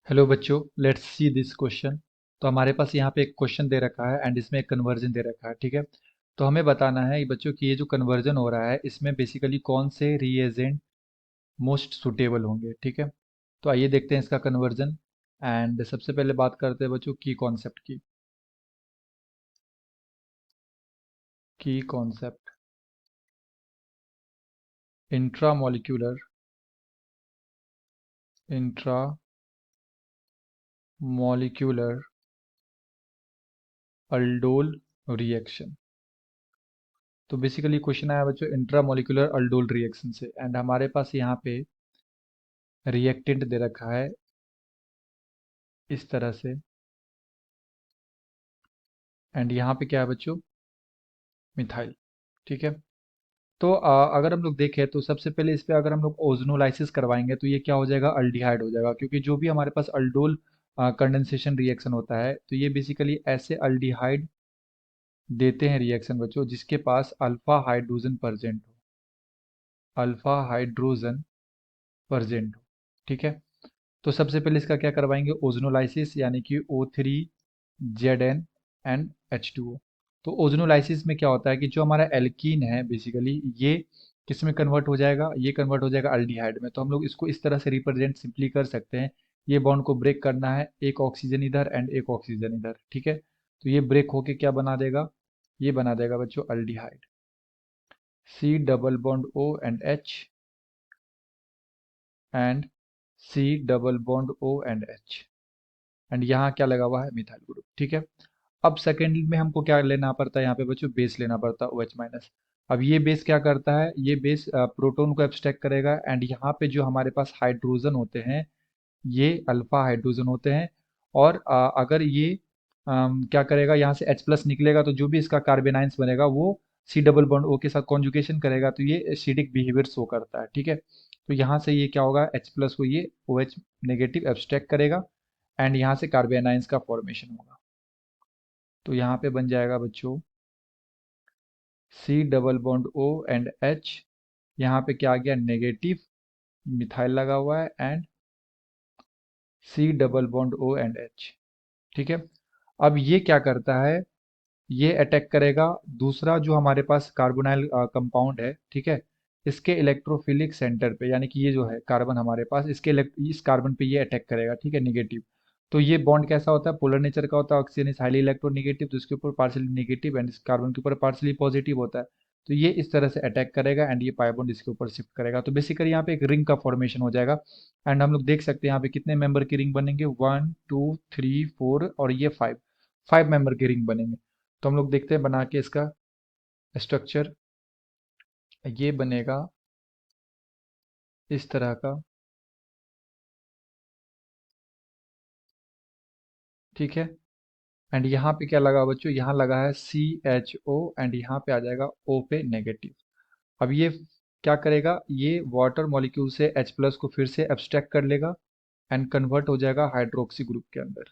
Hello बच्चों, let's see this question. तो हमारे पास यहाँ पे एक क्वेश्चन दे रखा है एंड इसमें एक कन्वर्जन दे रखा है। ठीक है, तो हमें बताना है बच्चों कि ये जो कन्वर्जन हो रहा है इसमें बेसिकली कौन से रिएजेंट मोस्ट सुटेबल होंगे। ठीक है, तो आइए देखते हैं इसका कन्वर्जन। एंड सबसे पहले बात करते हैं बच्चों की कॉन्सेप्ट की। Concept intra intra molecular aldol reaction. तो बेसिकली क्वेश्चन आया बच्चों इंट्रा मॉलिक्यूलर अल्डोल रिएक्शन से, एंड हमारे पास यहाँ पे रिएक्टेंट दे रखा है इस तरह से। एंड यहाँ पे क्या है बच्चों, मिथाइल। ठीक है, तो अगर हम लोग देखें तो सबसे पहले इस पे अगर हम लोग ओजोनोलाइसिस करवाएंगे तो ये क्या हो जाएगा, अल्डिहाइड हो जाएगा। क्योंकि जो भी हमारे पास अल्डोल कंडेंसेशन रिएक्शन होता है तो ये बेसिकली ऐसे अल्डिहाइड देते हैं रिएक्शन बच्चों जिसके पास अल्फा हाइड्रोजन प्रेजेंट हो। अल्फा हाइड्रोजन प्रेजेंट हो। ठीक है, तो सबसे पहले इसका क्या करवाएंगे, ओजोनोलाइसिस, यानी कि O3 Zn एंड H2O। तो ओजोनोलाइसिस में क्या होता है कि जो हमारा एल्कीन है बेसिकली ये किस में कन्वर्ट हो जाएगा, ये कन्वर्ट हो जाएगा अल्डिहाइड में। तो हम लोग इसको इस तरह से रिप्रेजेंट सिंपली कर सकते हैं। ये बॉन्ड को ब्रेक करना है, एक ऑक्सीजन इधर एंड एक ऑक्सीजन इधर। ठीक है, तो ये ब्रेक होके क्या बना देगा, ये बना देगा बच्चों aldehyde. C double bond O and H and C double bond O and H। And यहाँ क्या लगा हुआ है, मिथाइल ग्रुप। ठीक है, अब सेकेंड में हमको क्या लेना पड़ता है यहाँ पे बच्चों, बेस लेना पड़ता है OH माइनस। अब ये बेस क्या करता है, ये बेस प्रोटॉन को एब्स्ट्रैक्ट करेगा एंड यहाँ पे जो हमारे पास हाइड्रोजन होते हैं ये अल्फा हाइड्रोजन होते हैं। और अगर ये क्या करेगा, यहाँ से H प्लस निकलेगा तो जो भी इसका कार्बेनाइंस बनेगा वो C डबल बॉन्ड O के साथ कॉन्जुगेशन करेगा तो ये एसिडिक बिहेवियर शो करता है। ठीक है, तो यहाँ से ये क्या होगा, H प्लस को ये OH नेगेटिव एब्स्ट्रैक्ट करेगा एंड यहाँ से कार्बेनाइंस का फॉर्मेशन होगा। तो यहाँ पे बन जाएगा बच्चों C double bond O and H। यहाँ पे क्या आ गया, नेगेटिव मिथाइल लगा हुआ है and C double bond O and H। ठीक है, अब ये क्या करता है, ये अटैक करेगा दूसरा जो हमारे पास कार्बोनाइल कंपाउंड है। ठीक है, इसके इलेक्ट्रोफिलिक सेंटर पे, यानी कि ये जो है कार्बन हमारे पास, इस कार्बन पे ये अटैक करेगा। ठीक है, निगेटिव। तो ये बॉन्ड कैसा होता है, पोलर नेचर का होता है। ऑक्सीजन इज हाईली इलेक्ट्रोनेगेटिव तो इसके ऊपर पार्शियली नेगेटिव एंड इस कार्बन के ऊपर पार्शियली पॉजिटिव होता है। तो ये इस तरह से अटैक करेगा एंड ये पाई बॉन्ड इसके ऊपर शिफ्ट करेगा। तो बेसिकली यहाँ पे एक रिंग का फॉर्मेशन हो जाएगा। एंड हम लोग देख सकते हैं यहाँ पे कितने मेंबर की रिंग बनेंगे, 1 2 3 4 और ये 5। 5 मेंबर की रिंग बनेंगे। तो हम लोग देखते हैं बना के इसका स्ट्रक्चर। ये बनेगा इस तरह का। ठीक है, एंड यहाँ पे क्या लगा बच्चों, यहाँ लगा है CHO एंड यहाँ पे आ जाएगा O पे नेगेटिव। अब ये क्या करेगा, ये वाटर मॉलिक्यूल से H प्लस को फिर से एब्स्ट्रैक्ट कर लेगा एंड कन्वर्ट हो जाएगा हाइड्रोक्सी ग्रुप के अंदर।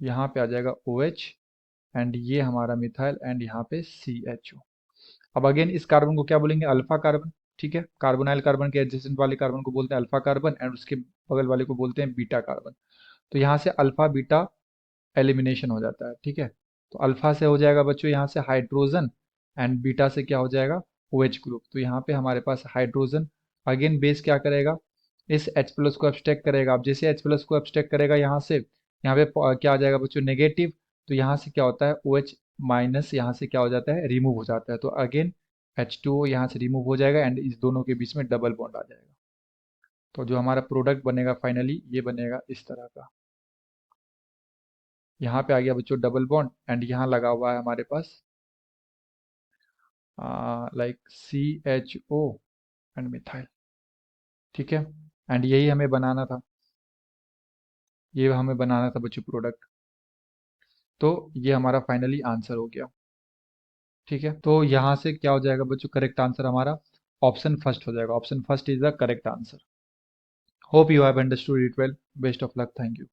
यहाँ पे आ जाएगा OH एंड ये हमारा मिथाइल एंड यहाँ पे CHO। अब अगेन इस कार्बन को क्या बोलेंगे, अल्फा कार्बन। ठीक है, कार्बोनाइल कार्बन के एडजेसेंट वाले कार्बन को बोलते हैं अल्फा कार्बन एंड उसके बगल वाले को बोलते हैं बीटा कार्बन। तो यहाँ से अल्फा बीटा एलिमिनेशन हो जाता है। ठीक है, तो अल्फा से हो जाएगा बच्चों यहाँ से हाइड्रोजन एंड बीटा से क्या हो जाएगा, OH ग्रुप। तो यहाँ पे हमारे पास हाइड्रोजन, अगेन बेस क्या करेगा, इस H प्लस को एब्स्ट्रैक्ट करेगा। अब जैसे H प्लस को एब्स्ट्रैक्ट करेगा यहाँ से, यहाँ पे क्या आ जाएगा बच्चों, नेगेटिव। तो यहाँ से क्या होता है, OH माइनस यहाँ से क्या हो जाता है, रिमूव हो जाता है। तो अगेन H2O यहाँ से रिमूव हो जाएगा एंड इस दोनों के बीच में डबल बॉन्ड आ जाएगा। तो जो हमारा प्रोडक्ट बनेगा फाइनली ये बनेगा इस तरह का। यहाँ पे आ गया बच्चों डबल बॉन्ड एंड यहाँ लगा हुआ है हमारे पास लाइक CHO एंड मिथाइल। ठीक है, एंड यही हमें बनाना था, ये हमें बनाना था बच्चों प्रोडक्ट। तो ये हमारा फाइनली आंसर हो गया। ठीक है, तो यहाँ से क्या हो जाएगा बच्चों, करेक्ट आंसर हमारा ऑप्शन फर्स्ट हो जाएगा। Option first is the correct answer. Hope you have understood it well. Best of luck, thank you.